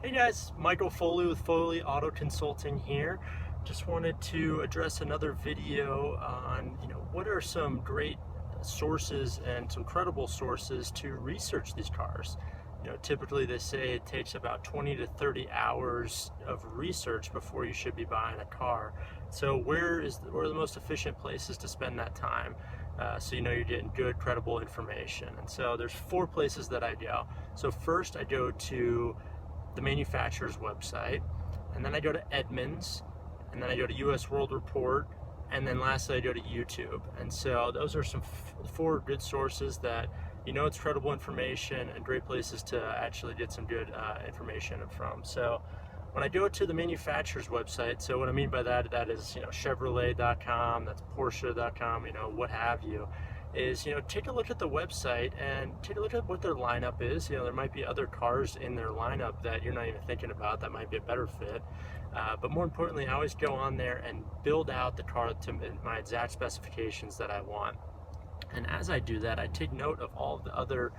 Hey guys, Michael Foley with Foley Auto Consulting here. Just wanted to address another video on, what are some great sources and some credible sources to research these cars. Typically they say it takes about 20 to 30 hours of research before you should be buying a car. So where are the most efficient places to spend that time? So you're getting good, credible information. And so there's 4 places that I go. So first I go to the manufacturer's website, and then I go to Edmunds, and then I go to US World Report, and then lastly I go to YouTube. And so those are some 4 good sources that it's credible information and great places to actually get some good information from. So when I go to the manufacturer's website, so what I mean by that is Chevrolet.com, that's Porsche.com, what have you, is take a look at the website and take a look at what their lineup is. There might be other cars in their lineup that you're not even thinking about that might be a better fit. But more importantly, I always go on there and build out the car to my exact specifications that I want. And as I do that, I take note of all of the other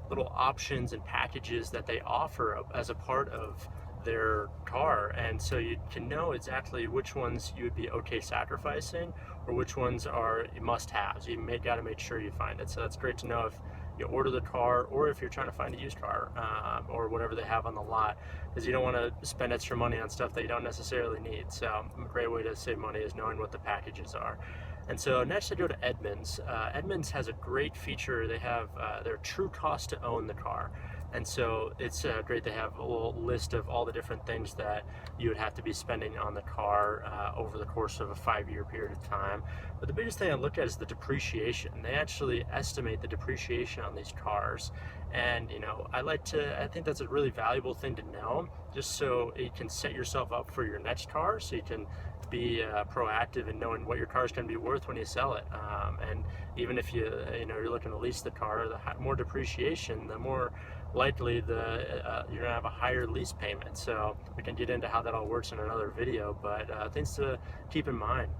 little options and packages that they offer as a part of their car, and so you can know exactly which ones you would be okay sacrificing or which ones are must-haves. You got to make sure you find it. So that's great to know if you order the car or if you're trying to find a used car or whatever they have on the lot, because you don't want to spend extra money on stuff that you don't necessarily need. So a great way to save money is knowing what the packages are. And so next I go to Edmunds. Edmunds has a great feature. They have their true cost to own the car. And so it's great to have a little list of all the different things that you would have to be spending on the car over the course of a 5-year period of time. But the biggest thing I look at is the depreciation. They actually estimate the depreciation on these cars. And I think that's a really valuable thing to know, just so you can set yourself up for your next car, so you can be proactive in knowing what your car is going to be worth when you sell it. And even if you're looking to lease the car, the more depreciation, the more likely you're going to have a higher lease payment. So we can get into how that all works in another video, but things to keep in mind.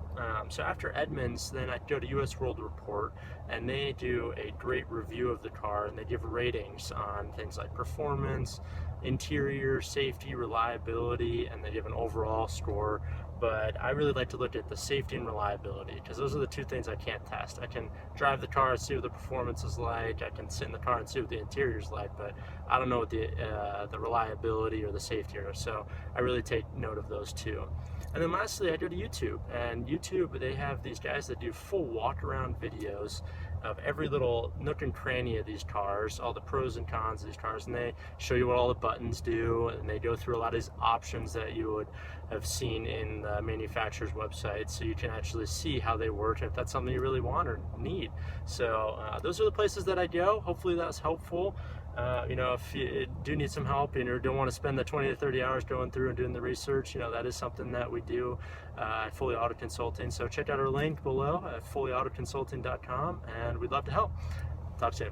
So after Edmunds, then I go to US World Report, and they do a great review of the car, and they give ratings on things like performance, interior, safety, reliability, and they give an overall score. But I really like to look at the safety and reliability, because those are the 2 things I can't test. I can drive the car and see what the performance is like, I can sit in the car and see what the interior is like, but I don't know what the reliability or the safety are. So I really take note of those 2. And then lastly, I go to YouTube, and YouTube, they have these guys that do full walk-around videos of every little nook and cranny of these cars, all the pros and cons of these cars, and they show you what all the buttons do, and they go through a lot of these options that you would have seen in the manufacturer's website, so you can actually see how they work and if that's something you really want or need. So those are the places that I go. Hopefully that's helpful. If you do need some help and you don't want to spend the 20 to 30 hours going through and doing the research, that is something that we do at Foley Auto Consulting. So check out our link below at foleyautoconsulting.com, and we'd love to help. Talk soon.